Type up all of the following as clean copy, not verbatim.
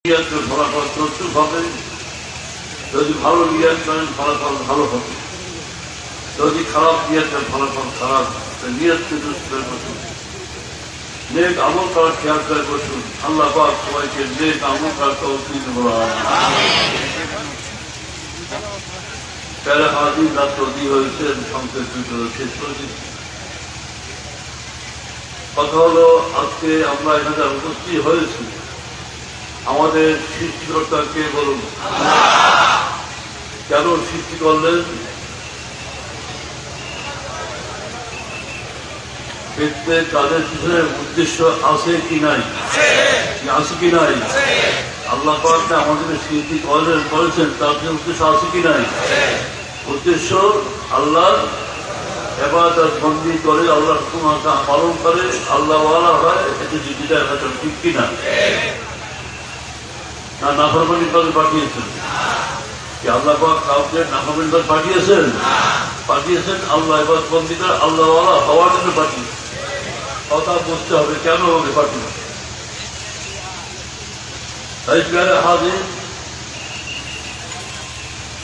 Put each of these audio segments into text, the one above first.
ফলাফল প্রস্তুত হবে। যদি ভালো নিয়ত করেন ফলাফল ভালো হবে, যদি খারাপ নিয়ত করেন ফলাফল খারাপ। নিয়তকে দুষ্ট করে বসুন, নেক আমল করার খেয়াল করে বসুন। আল্লাহ পাক সবাইকে নেক আমল করার তৌফিক দান। প্যারা হাজির রাত্র দিয়ে হয়েছে, সংক্ষেপ শেষ করে দিচ্ছি। কথা হলো, আজকে আমরা এখানে উপস্থিত হয়েছি, আমাদের সৃষ্টিকর্তাকে বলুন কেন সৃষ্টি করলেন? প্রত্যেক কাজের পিছনে উদ্দেশ্য আছে কি নাই? আছে কি নাই? আল্লাহ পাক আমাদের সৃষ্টি করেছেন, তার উদ্দেশ্য আছে কি নাই? উদ্দেশ্য আল্লাহ ইবাদত বন্দি করে, আল্লাহর হুকুম পালন করে, আল্লাহ ওয়ালা হয়, এতে জীবিকা ঠিক কিনা? না নাফরমানি করে পাঠিয়েছেন? কি আল্লাহ পাক কাউকে নাফরমানি করে পাঠিয়েছেন? পাঠিয়েছেন আল্লাহ ইবাদত বন্দি করে, আল্লাহ ওয়ালা হওয়ার জন্য পাঠিয়েছেন। কথা বুঝতে হবে কেন আমাকে পাঠিয়েছেন। তাই প্যারে হাজির,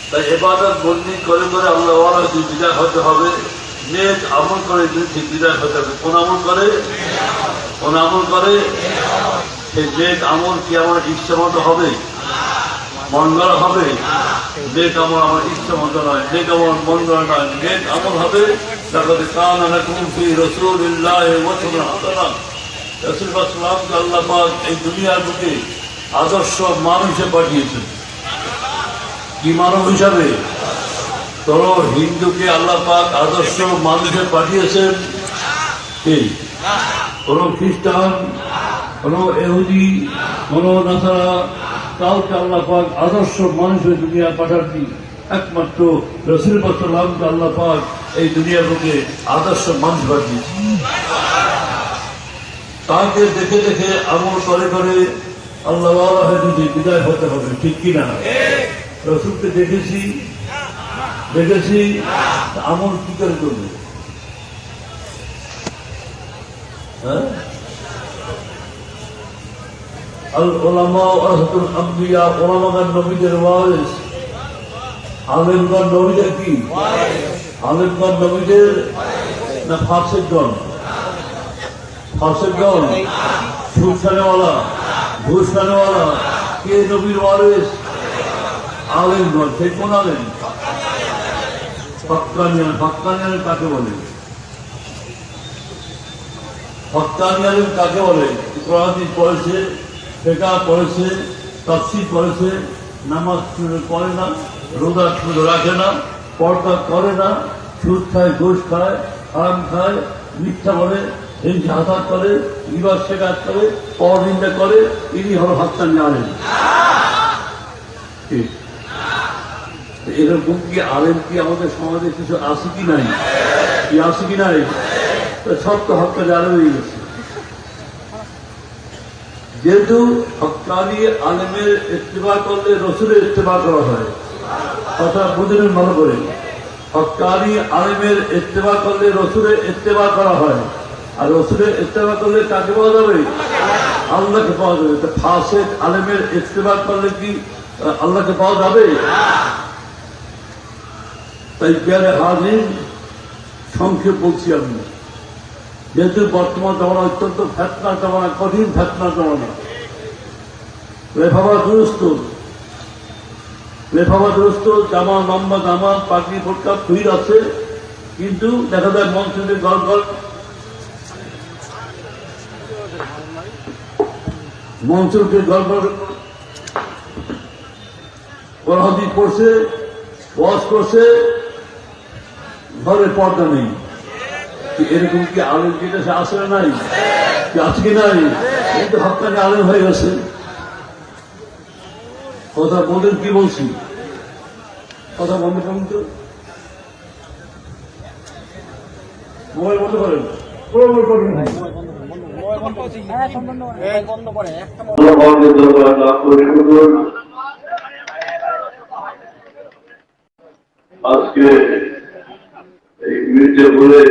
তাই ইবাদত বন্দি করে করে আল্লাহ ওয়ালা বিদায় হতে হবে। নেক আমল করে ঠিক বিদায় হতে হবে। কোন আমল করে? কোন আমল করে? সেই নেক আমল কি আমার ইচ্ছা মতো হবে? মন গড়া হবে? নেক আমল আমার ইচ্ছা মতো নয়, নেক আমল মন গড়া নয়। নেক আমল হবে লাকাদ কানা লাকুম ফি রাসূলিল্লাহি উসওয়াতুন হাসানাহ। রাসূল সাল্লাল্লাহু আল্লাহ পাক এই দুনিয়ার বুকে আদর্শ মানুষ হিসেবে পাঠিয়েছেন। কি মানব হিসাবে? তোর হিন্দুকে আল্লাহ পাক আদর্শ মানুষে পাঠিয়েছেন কি? কোন খ্রিস্টান, কোন ইহুদি, কোন নাসারা কাউকে আল্লাহ পাক আদর্শ মানুষের দুনিয়া পাঠাননি। একমাত্র রাসূল সাল্লাল্লাহু আল্লাহ পাক এই দুনিয়ার বুকে আদর্শ মানুষ পাঠিয়েছেন। তাকে দেখে দেখে আমল করে করে আল্লাহ ওয়ালা হয়ে যদি বিদায় হতে হবে, ঠিক কিনা? রাসূলকে দেখেছি আমল কি করে করবে? হ্যাঁ, আল উলামা ওয়ারাসাতুল আমবিয়া, উলামাগণ নবীদের ওয়ারিস। আলেমগণ নবীদের কি? আলেমগণ নবীদের না ফাসিকগণ? ফাসিকগণ সুদ খানেওয়ালা, ঘুষ খানেওয়ালা। কে নবীর ওয়ারিস? আলেমগণ। সেই কোন আলেম? হক্কানি। হক্কানি আলেম কাকে বলে? হক্কানি আলেম কাকে বলে? কোরআন পড়েছে, ফিকহ পড়েছে, তাফসীর পড়েছে, নামাজ পড়ে না, রোজা রাখে না, পর্দা করে না, সুদ খায়, ঘুষ খায়, হারাম খায়, মিথ্যা বলে, হিংসা হাসাদ করে, গীবত শেখাত করে, পরনিন্দা করে, ইনি হল হক্কানি আলেম। ঠিক এরকম কি আলেম কি আমাদের সমাজে কিছু আছে কি নাই? কি আছে কি নাই? সব তো হক্কানি আলেম হয়ে গেছে। যেহেতু হক্কানি আলেমের ইত্তেবা করলে রসুলের ইত্তেবা করা হয়, কথা বুঝলেন ভালো করে। হক্কানি আলেমের ইত্তেবা করলে রসুলের ইত্তেবা করা হয়, আর রসুলের ইত্তেবা করলে কাকে পাওয়া যাবে? আল্লাহকে পাওয়া যাবে। তো ফাসিক আলেমের ইত্তেবা করলে কি আল্লাহকে পাওয়া যাবে? তাই প্যারে হাজির, সংক্ষেপ বলছি আমি, যেহেতু বর্তমান জমানা অত্যন্ত ফেতনা জমানা, কঠিন ফেতনা জমানা, লেফাবা দুরস্ত, জামা লম্বা জামা, পাগড়ি ফোটকা ভিড় আছে, কিন্তু দেখা যায় মঞ্চে মঞ্চকে গড়গড় কোরআন পড়ছে, ওয়াজ করছে, ঘরে পর্দা নেই। এরকম কি আলেম কি দেশে আসে না? নাই, আজকে নাই, কিন্তু হক্কানি আলেম হয়ে গেছে। কথা বলেন, কি বলছি? কথা বন্ধ করুন তো, মোবাইল বন্ধ করেন। আজকে এই মির্জাপুরে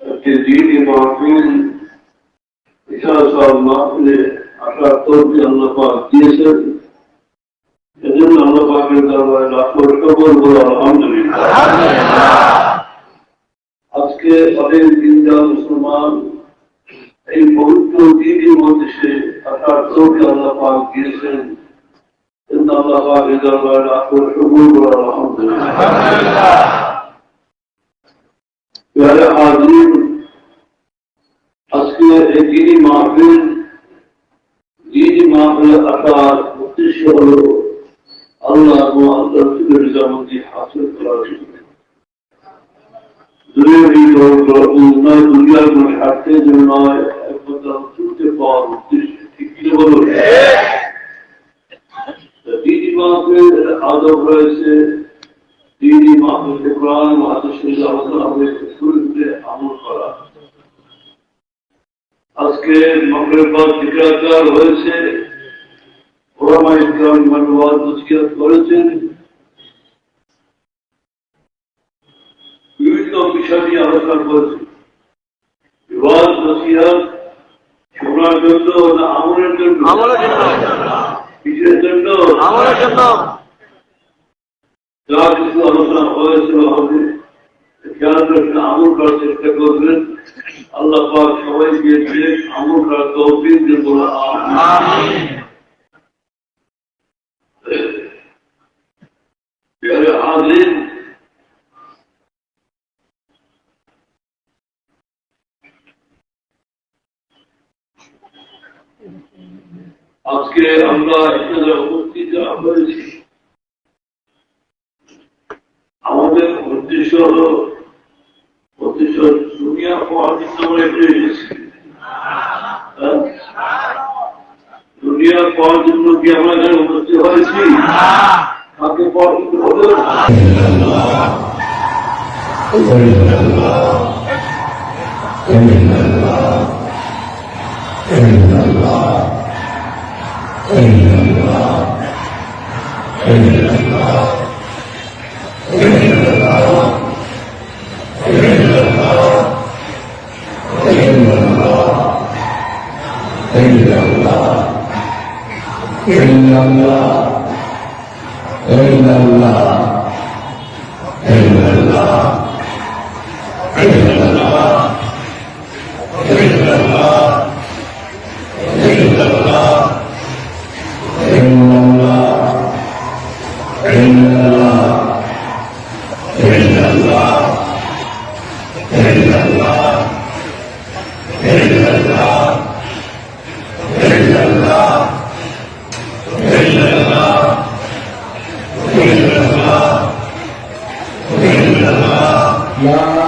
একটি দিনই মাহফিল, ইশারা সব মাহফিলে আসার তৌফিক আল্লাহ পাক দিয়েছেন। এজন্য আল্লাহ পাকের দরবারে লাখ কবুল বলো আলহামদুলিল্লাহ। আজকে অনেক দিনদার মুসলমান এই পবিত্র দিনের মধ্যে সে আসার তৌফিক আল্লাহ পাক দিয়েছেন। এজন্য আল্লাহ পাকের দরবারে লাখ কবুল বলো আলহামদুলিল্লাহ। প্যারে হাজির, আজকে এই দিনই মাহফিল আসার উদ্দেশ্য হল আল্লাহ এবং আল্লাহ রসুলের রিজামন্দি হাসিল করার জন্য দুনিয়ার কোন স্বার্থের জন্য নয়, একমাত্র চলতে পাওয়ার উদ্দেশ্যে। ঠিক কি বলুন? দিনই মাহফিল আদব রয়েছে, দিনই মাহফিল কোরআন হাদিসের আলোচনা হবে, শুরুতে আমল করা। আজকে মাগরিবের পর জিকির হয়েছে, ওলামা ইকরাম ওয়াজ নসিহত করেছেন, বিভিন্ন বিষয় নিয়ে আলোচনা করেছেন। ওয়াজ নসিহত শোনার জন্য না আমলের জন্য? কিসের জন্য? আমলের জন্য। যা কিছু আলোচনা হয়েছিল আমাদের খেয়াল রাখবেন, আমল করার চেষ্টা করবেন। আল্লাহ পাক সবাইকে আমল করার তৌফিক দেন বলে আমিন। প্রিয় হাজির, আজকে আমরা এখানে উপস্থিত হয়েছি, আমাদের উদ্দেশ্য হল দুনিয়া পাওয়ার জন্য আমরা এসেছি। দুনিয়া পাওয়ার জন্য কি আমরা এখানে উপস্থিত হয়েছি? তাকে পাওয়ার জন্য হলো La